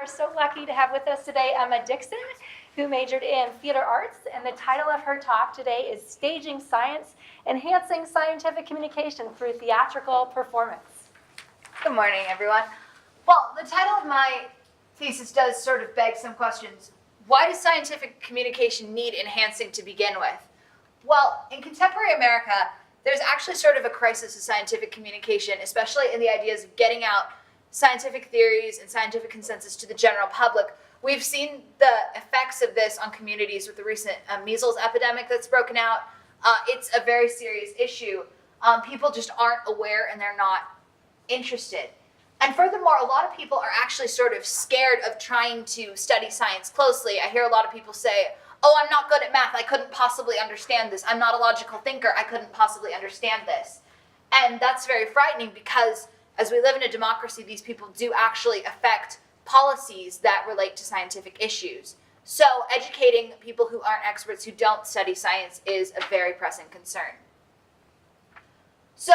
We're so lucky to have with us today Emma Dickson, who majored in theater arts, and the title of her talk today is Staging Science, Enhancing Scientific Communication Through Theatrical Performance. Good morning, everyone. Well, the title of my thesis does sort of beg some questions. Why does scientific communication need enhancing to begin with? Well, in contemporary America, there's actually sort of a crisis of scientific communication, especially in the ideas of getting out scientific theories and scientific consensus to the general public. We've seen the effects of this on communities with the recent measles epidemic that's broken out. It's a very serious issue. People just aren't aware and they're not interested. And furthermore, a lot of people are actually sort of scared of trying to study science closely. I hear a lot of people say, oh, I'm not good at math, I couldn't possibly understand this. I'm not a logical thinker, I couldn't possibly understand this. And that's very frightening because as we live in a democracy, these people do actually affect policies that relate to scientific issues. So educating people who aren't experts, who don't study science, is a very pressing concern. So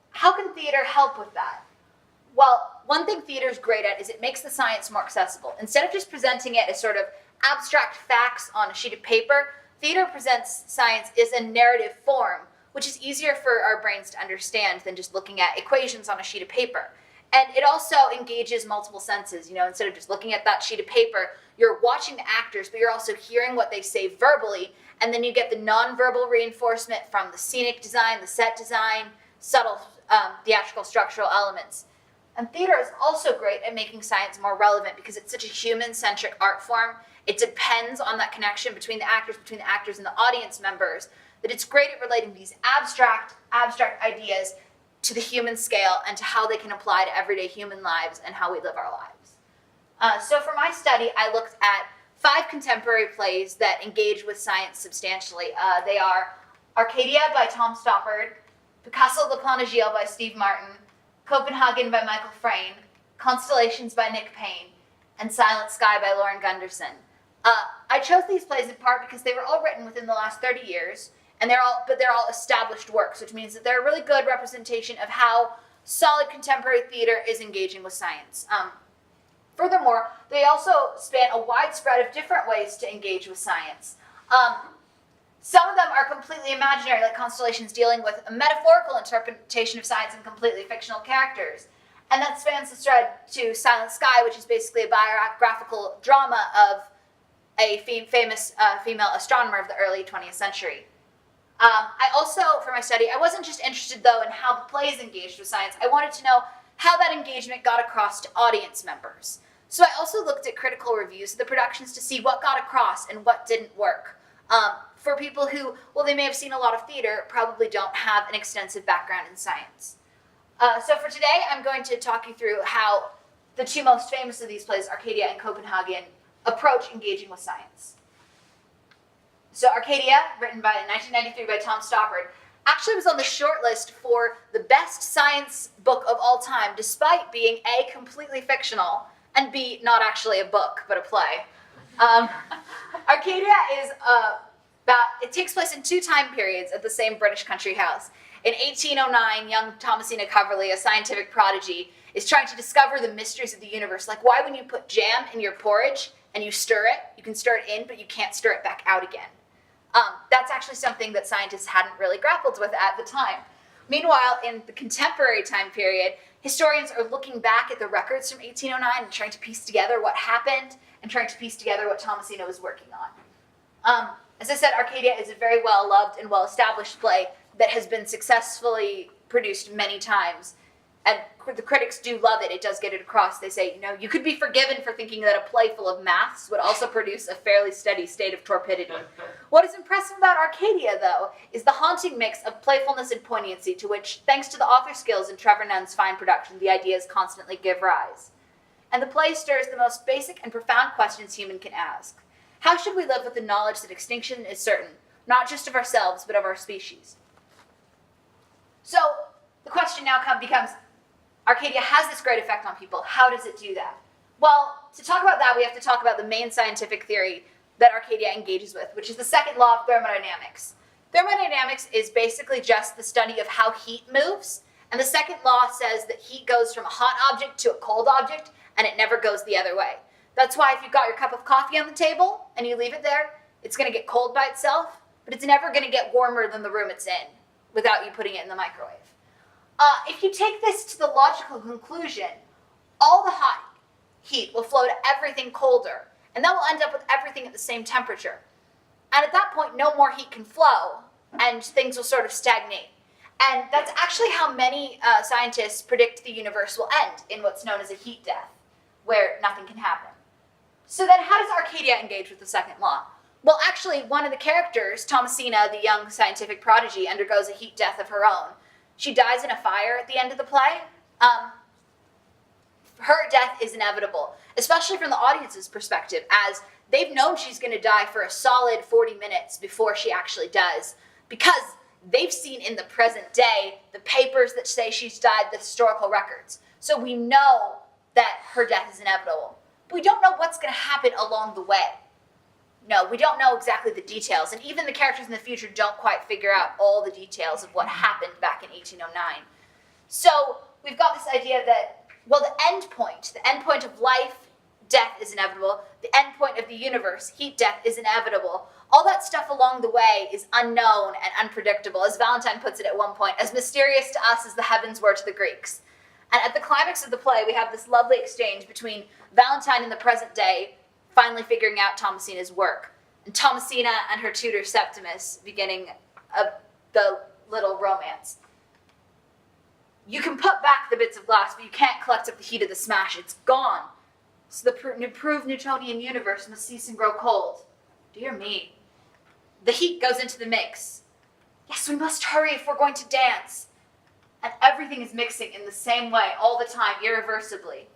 how can theater help with that? Well, one thing theater is great at is it makes the science more accessible. Instead of just presenting it as sort of abstract facts on a sheet of paper, theater presents science as a narrative form, which is easier for our brains to understand than just looking at equations on a sheet of paper. And it also engages multiple senses. You know, instead of just looking at that sheet of paper, you're watching the actors, but you're also hearing what they say verbally, and then you get the nonverbal reinforcement from the scenic design, the set design, subtle theatrical structural elements. And theater is also great at making science more relevant because it's such a human-centric art form. It depends on that connection between the actors and the audience members, that it's great at relating these abstract ideas to the human scale and to how they can apply to everyday human lives and how we live our lives. So for my study, I looked at 5 contemporary plays that engage with science substantially. They are Arcadia by Tom Stoppard, Picasso Le Plan Agile by Steve Martin, Copenhagen by Michael Frayn, Constellations by Nick Payne, and Silent Sky by Lauren Gunderson. I chose these plays in part because they were all written within the last 30 years, and they're all established works, which means that they're a really good representation of how solid contemporary theater is engaging with science. Furthermore, they also span a wide spread of different ways to engage with science. Some of them are completely imaginary, like Constellations, dealing with a metaphorical interpretation of science and completely fictional characters. And that spans the thread to Silent Sky, which is basically a biographical drama of a famous female astronomer of the early 20th century. I also, for my study, I wasn't just interested, though, in how the plays engaged with science. I wanted to know how that engagement got across to audience members. So I also looked at critical reviews of the productions to see what got across and what didn't work. For people who, well, they may have seen a lot of theater, probably don't have an extensive background in science. So for today, I'm going to talk you through how the 2 most famous of these plays, Arcadia and Copenhagen, approach engaging with science. So Arcadia, written in 1993 by Tom Stoppard, actually was on the short list for the best science book of all time, despite being A, completely fictional, and B, not actually a book, but a play. Arcadia is it takes place in 2 time periods at the same British country house. In 1809, young Thomasina Coverley, a scientific prodigy, is trying to discover the mysteries of the universe. Like, why when you put jam in your porridge and you stir it, you can stir it in, but you can't stir it back out again. That's actually something that scientists hadn't really grappled with at the time. Meanwhile, in the contemporary time period, historians are looking back at the records from 1809 and trying to piece together what happened and trying to piece together what Thomasina was working on. As I said, Arcadia is a very well-loved and well-established play that has been successfully produced many times. And the critics do love it. It does get it across. They say, you know, you could be forgiven for thinking that a play full of maths would also produce a fairly steady state of torpidity. What is impressive about Arcadia, though, is the haunting mix of playfulness and poignancy to which, thanks to the author skills and Trevor Nunn's fine production, the ideas constantly give rise. And the play stirs the most basic and profound questions human can ask. How should we live with the knowledge that extinction is certain, not just of ourselves, but of our species? So the question now becomes, Arcadia has this great effect on people. How does it do that? Well, to talk about that, we have to talk about the main scientific theory that Arcadia engages with, which is the second law of thermodynamics. Thermodynamics is basically just the study of how heat moves, and the second law says that heat goes from a hot object to a cold object, and it never goes the other way. That's why if you've got your cup of coffee on the table and you leave it there, it's going to get cold by itself, but it's never going to get warmer than the room it's in without you putting it in the microwave. If you take this to the logical conclusion, all the hot heat will flow to everything colder, and that will end up with everything at the same temperature. And at that point, no more heat can flow, and things will sort of stagnate. And that's actually how many scientists predict the universe will end, in what's known as a heat death, where nothing can happen. So then how does Arcadia engage with the second law? Well, actually, one of the characters, Thomasina, the young scientific prodigy, undergoes a heat death of her own. She dies in a fire at the end of the play. Her death is inevitable, especially from the audience's perspective, as they've known she's going to die for a solid 40 minutes before she actually does, because they've seen in the present day the papers that say she's died, the historical records. So we know that her death is inevitable. But we don't know what's going to happen along the way. No, we don't know exactly the details, and even the characters in the future don't quite figure out all the details of what happened back in 1809. So we've got this idea that, well, the end point of life, death is inevitable. The end point of the universe, heat death, is inevitable. All that stuff along the way is unknown and unpredictable, as Valentine puts it at one point, as mysterious to us as the heavens were to the Greeks. And at the climax of the play, we have this lovely exchange between Valentine in the present day finally figuring out Thomasina's work, and Thomasina and her tutor Septimus beginning the little romance. You can put back the bits of glass, but you can't collect up the heat of the smash. It's gone. So the improved Newtonian universe must cease and grow cold. Dear me. The heat goes into the mix. Yes, we must hurry if we're going to dance. And everything is mixing in the same way all the time, irreversibly.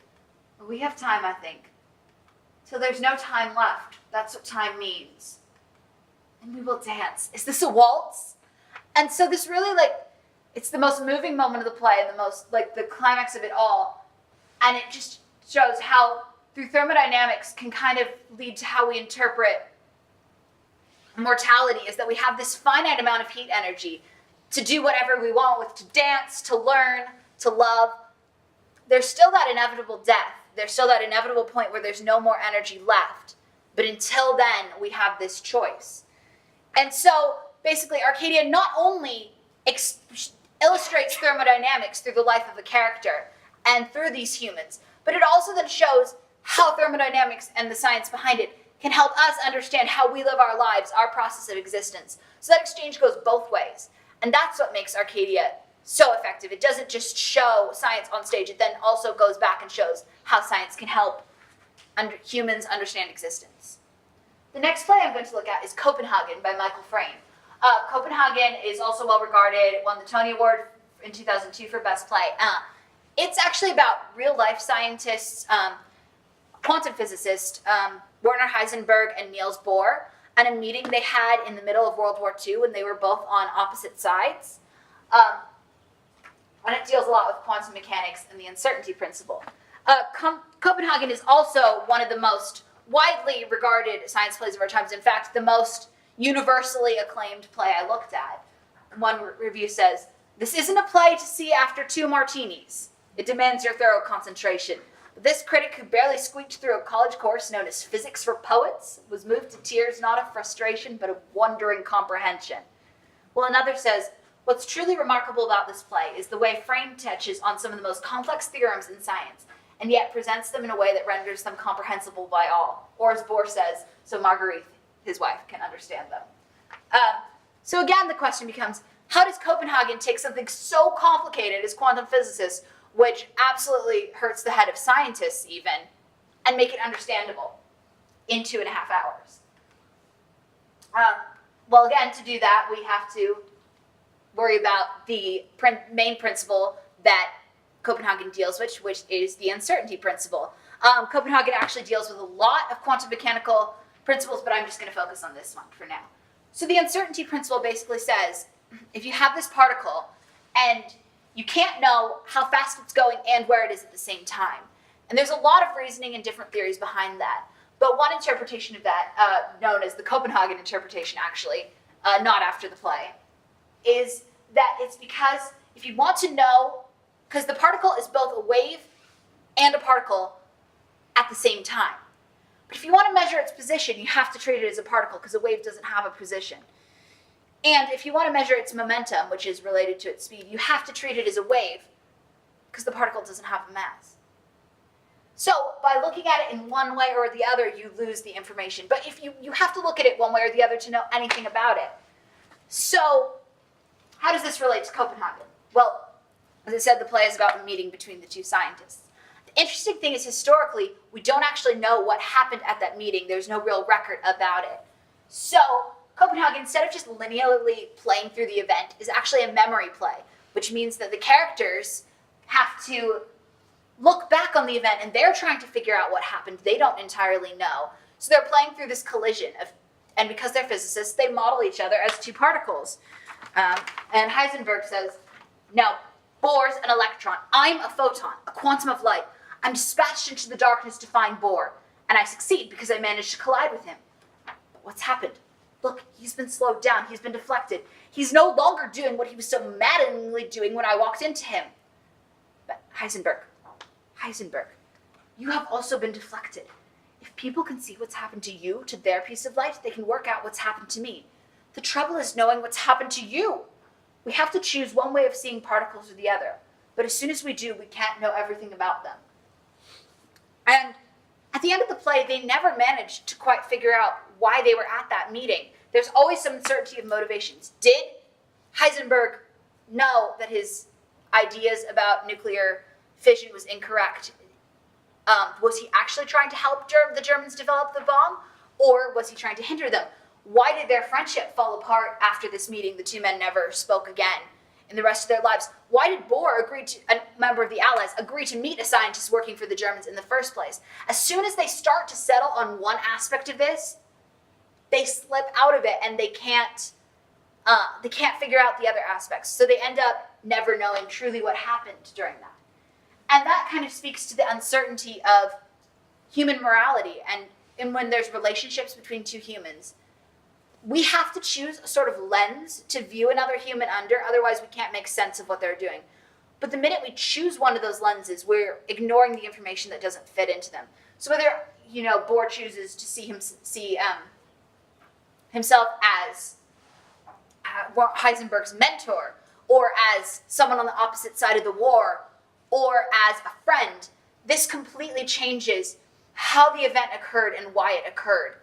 But we have time, I think. Till there's no time left. That's what time means. And we will dance. Is this a waltz? And so this really, it's the most moving moment of the play, and the most, the climax of it all. And it just shows how, through thermodynamics, can kind of lead to how we interpret mortality, is that we have this finite amount of heat energy to do whatever we want with, to dance, to learn, to love. There's still that inevitable death. There's still that inevitable point where there's no more energy left. But until then, we have this choice. And so, basically, Arcadia not only illustrates thermodynamics through the life of the character and through these humans, but it also then shows how thermodynamics and the science behind it can help us understand how we live our lives, our process of existence. So that exchange goes both ways. And that's what makes Arcadia so effective. It doesn't just show science on stage, it then also goes back and shows how science can help humans understand existence. The next play I'm going to look at is Copenhagen by Michael Frayn. Copenhagen is also well regarded, won the Tony Award in 2002 for Best Play. It's actually about real-life scientists, quantum physicist Werner Heisenberg and Niels Bohr, and a meeting they had in the middle of World War II when they were both on opposite sides. And it deals a lot with quantum mechanics and the uncertainty principle. Copenhagen is also one of the most widely regarded science plays of our times. In fact, the most universally acclaimed play I looked at. One review says, "This isn't a play to see after 2 martinis. It demands your thorough concentration. But this critic who barely squeaked through a college course known as Physics for Poets was moved to tears not of frustration but of wondering comprehension." Well, another says, "What's truly remarkable about this play is the way Frayn touches on some of the most complex theorems in science, and yet presents them in a way that renders them comprehensible by all." Or as Bohr says, so Marguerite, his wife, can understand them. So again, the question becomes, how does Copenhagen take something so complicated as quantum physicists, which absolutely hurts the head of scientists even, and make it understandable in 2.5 hours? Well, again, to do that, we have to worry about the main principle that Copenhagen deals with, which is the uncertainty principle. Copenhagen actually deals with a lot of quantum mechanical principles, but I'm just going to focus on this one for now. So the uncertainty principle basically says, if you have this particle and you can't know how fast it's going and where it is at the same time, and there's a lot of reasoning and different theories behind that, but one interpretation of that, known as the Copenhagen interpretation actually, not after the play, is that it's because if you want to know, because the particle is both a wave and a particle at the same time. But if you want to measure its position, you have to treat it as a particle because a wave doesn't have a position. And if you want to measure its momentum, which is related to its speed, you have to treat it as a wave because the particle doesn't have a mass. So by looking at it in one way or the other, you lose the information. But if you have to look at it one way or the other to know anything about it. So how does this relate to Copenhagen? Well, as I said, the play is about a meeting between the two scientists. The interesting thing is historically, we don't actually know what happened at that meeting. There's no real record about it. So Copenhagen, instead of just linearly playing through the event, is actually a memory play, which means that the characters have to look back on the event and they're trying to figure out what happened. They don't entirely know. So they're playing through this collision and because they're physicists, they model each other as two particles. And Heisenberg says, now, Bohr's an electron. I'm a photon, a quantum of light. I'm dispatched into the darkness to find Bohr, and I succeed because I managed to collide with him. But what's happened? Look, he's been slowed down. He's been deflected. He's no longer doing what he was so maddeningly doing when I walked into him. But Heisenberg, you have also been deflected. If people can see what's happened to you, to their piece of light, they can work out what's happened to me. The trouble is knowing what's happened to you. We have to choose one way of seeing particles or the other. But as soon as we do, we can't know everything about them. And at the end of the play, they never managed to quite figure out why they were at that meeting. There's always some uncertainty of motivations. Did Heisenberg know that his ideas about nuclear fission was incorrect? Was he actually trying to help the Germans develop the bomb? Or was he trying to hinder them? Why did their friendship fall apart after this meeting? The two men never spoke again in the rest of their lives. Why did Bohr, a member of the Allies, agree to meet a scientist working for the Germans in the first place? As soon as they start to settle on one aspect of this, they slip out of it and they can't figure out the other aspects. So they end up never knowing truly what happened during that. And that kind of speaks to the uncertainty of human morality and when there's relationships between two humans. We have to choose a sort of lens to view another human under, otherwise we can't make sense of what they're doing. But the minute we choose one of those lenses, we're ignoring the information that doesn't fit into them. So whether, Bohr chooses to see himself as Heisenberg's mentor, or as someone on the opposite side of the war, or as a friend, this completely changes how the event occurred and why it occurred.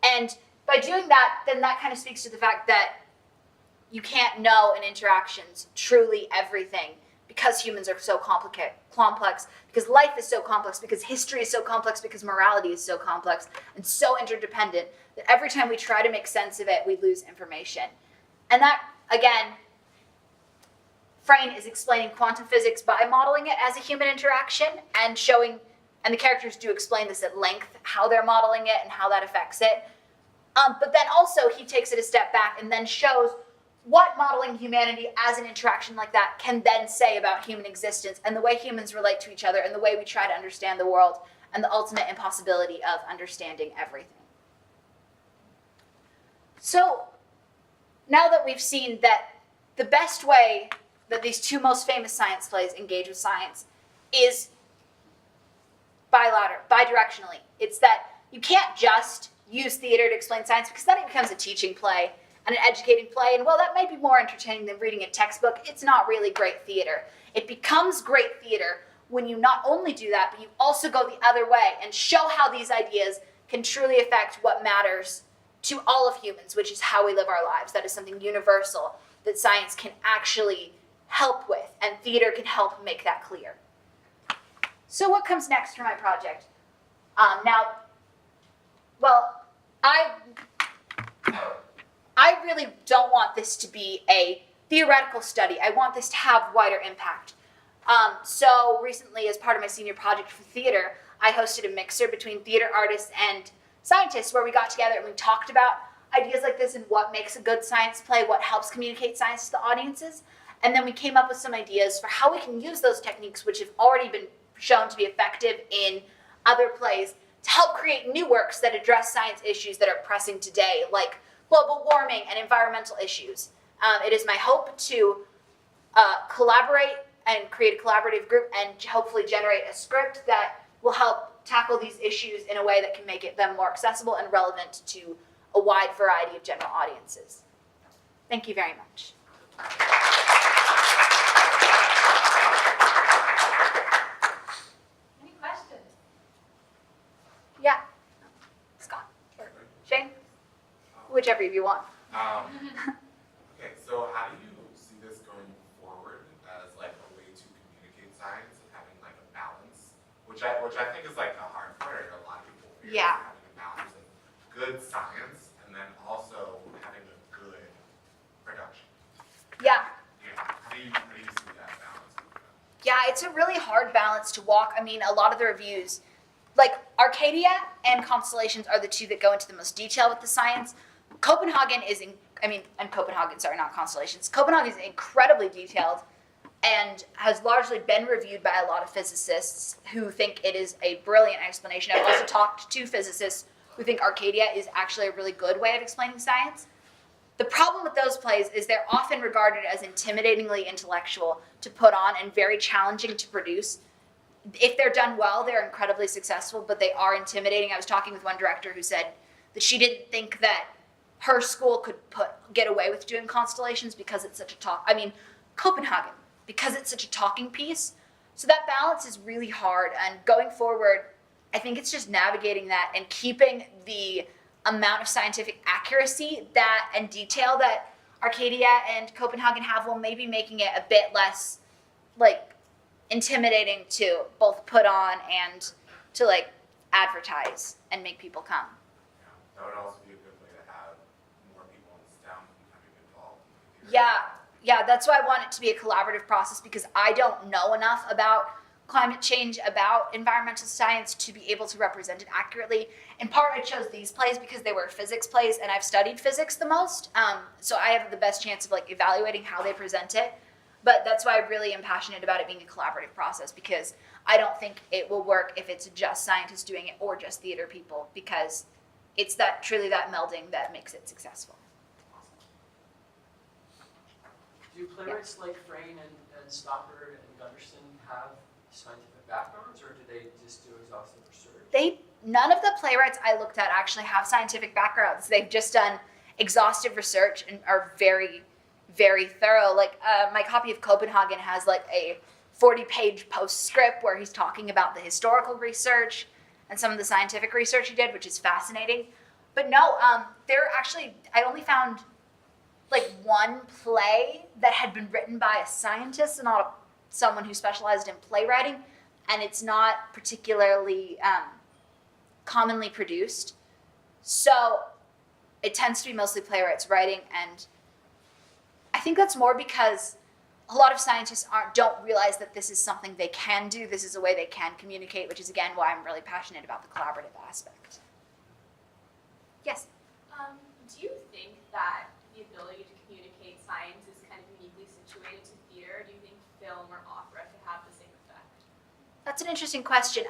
And by doing that, then that kind of speaks to the fact that you can't know in interactions truly everything because humans are so complex, because life is so complex, because history is so complex, because morality is so complex and so interdependent that every time we try to make sense of it, we lose information. And that, again, Frayne is explaining quantum physics by modeling it as a human interaction and the characters do explain this at length, how they're modeling it and how that affects it. But then also he takes it a step back and then shows what modeling humanity as an interaction like that can then say about human existence and the way humans relate to each other and the way we try to understand the world and the ultimate impossibility of understanding everything. So now that we've seen that the best way that these two most famous science plays engage with science is bidirectionally. It's that you can't just use theater to explain science because then it becomes a teaching play and an educating play. And while that might be more entertaining than reading a textbook, it's not really great theater. It becomes great theater when you not only do that, but you also go the other way and show how these ideas can truly affect what matters to all of humans, which is how we live our lives. That is something universal that science can actually help with, and theater can help make that clear. So what comes next for my project? I really don't want this to be a theoretical study. I want this to have wider impact. So recently, as part of my senior project for theater, I hosted a mixer between theater artists and scientists where we got together and we talked about ideas like this and what makes a good science play, what helps communicate science to the audiences. And then we came up with some ideas for how we can use those techniques, which have already been shown to be effective in other plays, to help create new works that address science issues that are pressing today, like global warming and environmental issues. It is my hope to collaborate and create a collaborative group and hopefully generate a script that will help tackle these issues in a way that can make them more accessible and relevant to a wide variety of general audiences. Thank you very much. Any questions? Yeah. Scott. Or Shane? Whichever of you want. Okay, so how do you see this going forward as like a way to communicate science and having like a balance, which I think is like a hard part of a lot of people. Yeah. Having a balance of good science and then also having a good production. Yeah. How do you see that balance? Yeah, it's a really hard balance to walk. I mean, a lot of the reviews, like Arcadia and Constellations are the two that go into the most detail with the science. Copenhagen is, not Constellations. Copenhagen is incredibly detailed and has largely been reviewed by a lot of physicists who think it is a brilliant explanation. I've also talked to physicists who think Arcadia is actually a really good way of explaining science. The problem with those plays is they're often regarded as intimidatingly intellectual to put on and very challenging to produce. If they're done well, they're incredibly successful, but they are intimidating. I was talking with one director who said that she didn't think that her school could get away with doing Constellations because it's such a Copenhagen, because it's such a talking piece. So that balance is really hard, and going forward, I think it's just navigating that and keeping the amount of scientific accuracy and detail that Arcadia and Copenhagen have, while maybe making it a bit less like intimidating to both put on and to like advertise and make people come. Yeah, that would also be a good way to have more people in STEM becoming involved. Yeah, that's why I want it to be a collaborative process, because I don't know enough about climate change, about environmental science to be able to represent it accurately. In part, I chose these plays because they were physics plays and I've studied physics the most. So I have the best chance of like evaluating how they present it. But that's why I really am passionate about it being a collaborative process, because I don't think it will work if it's just scientists doing it or just theater people, because it's truly that melding that makes it successful. Do playwrights like Frayne and Stoppard and Gunderson have scientific backgrounds, or do they just do exhaustive research? None of the playwrights I looked at actually have scientific backgrounds. They've just done exhaustive research and are very, very thorough. Like my copy of Copenhagen has like a 40-page postscript where he's talking about the historical research and some of the scientific research he did, which is fascinating. But no, I only found like one play that had been written by a scientist and not someone who specialized in playwriting, and it's not particularly commonly produced. So it tends to be mostly playwrights writing, and I think that's more because a lot of scientists don't realize that this is something they can do. This is a way they can communicate, which is, again, why I'm really passionate about the collaborative aspect. Yes? Do you think that the ability to communicate science is kind of uniquely situated to theater? Do you think film or opera could have the same effect? That's an interesting question.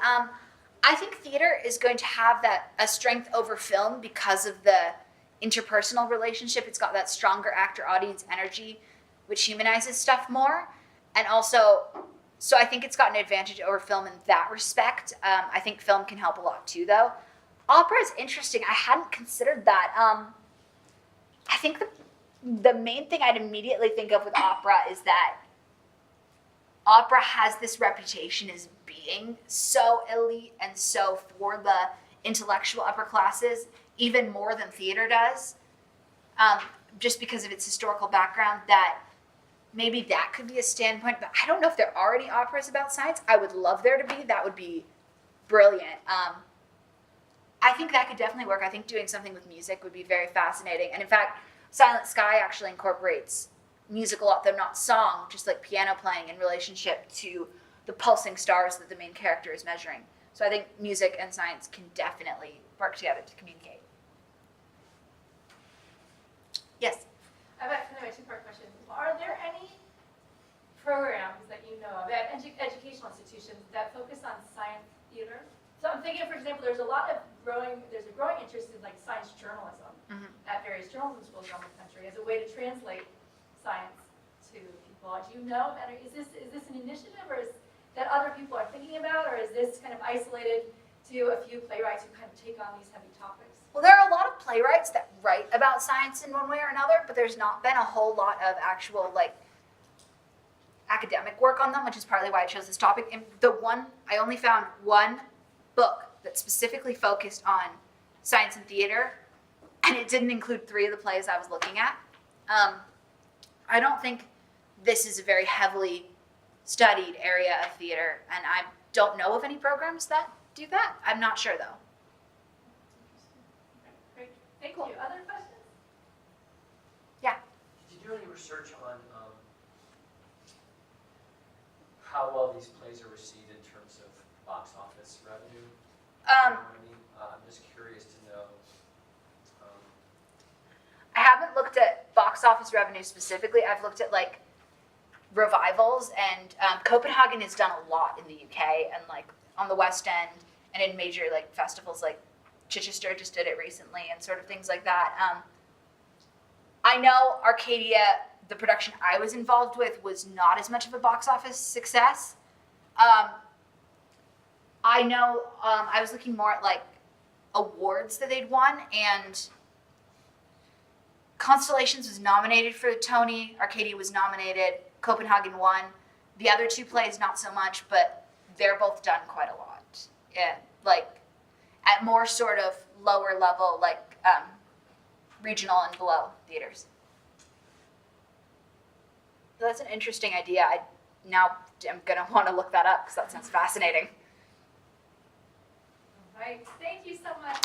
I think theater is going to have a strength over film because of the interpersonal relationship. It's got that stronger actor-audience energy, which humanizes stuff more. And also, so I think it's got an advantage over film in that respect. I think film can help a lot too, though. Opera is interesting. I hadn't considered that. I think the main thing I'd immediately think of with opera is that opera has this reputation as being so elite and so for the intellectual upper classes, even more than theater does, just because of its historical background, that maybe that could be a standpoint. But I don't know if there are any operas about science. I would love there to be. That would be brilliant. I think that could definitely work. I think doing something with music would be very fascinating. And in fact, Silent Sky actually incorporates music a lot, though not song, just like piano playing in relationship to the pulsing stars that the main character is measuring. So I think music and science can definitely work together to communicate. Yes? I've got kind of a two-part question. Are there any programs that you know of at educational institutions that focus on science theater? So I'm thinking, for example, there's a growing interest in like science journalism at various journalism schools around the country as a way to translate science to people. Do you know? Is this an initiative, or is that other people are thinking about, or is this kind of isolated to a few playwrights who kind of take on these heavy topics? Well, there are a lot of playwrights that write about science in one way or another, but there's not been a whole lot of actual like academic work on them, which is partly why I chose this topic. And I only found one book that specifically focused on science and theater, and it didn't include 3 of the plays I was looking at. I don't think this is a very heavily studied area of theater, and I don't know of any programs that do that. I'm not sure though. Great, thank you. Other questions? Did you do any research on how well these plays are received in terms of box office revenue? You know what I mean? I'm just curious to know. I haven't looked at box office revenue specifically. I've looked at like revivals, and Copenhagen has done a lot in the UK and like on the West End and in major like festivals like Chichester just did it recently and sort of things like that. I know Arcadia, the production I was involved with, was not as much of a box office success. I know I was looking more at like awards that they'd won, and Constellations was nominated for the Tony, Arcadia was nominated, Copenhagen won. The other 2 plays not so much, but they're both done quite a lot. Yeah, like at more sort of lower level, like regional and below theaters. So that's an interesting idea. I now am gonna want to look that up because that sounds fascinating. All right, thank you so much.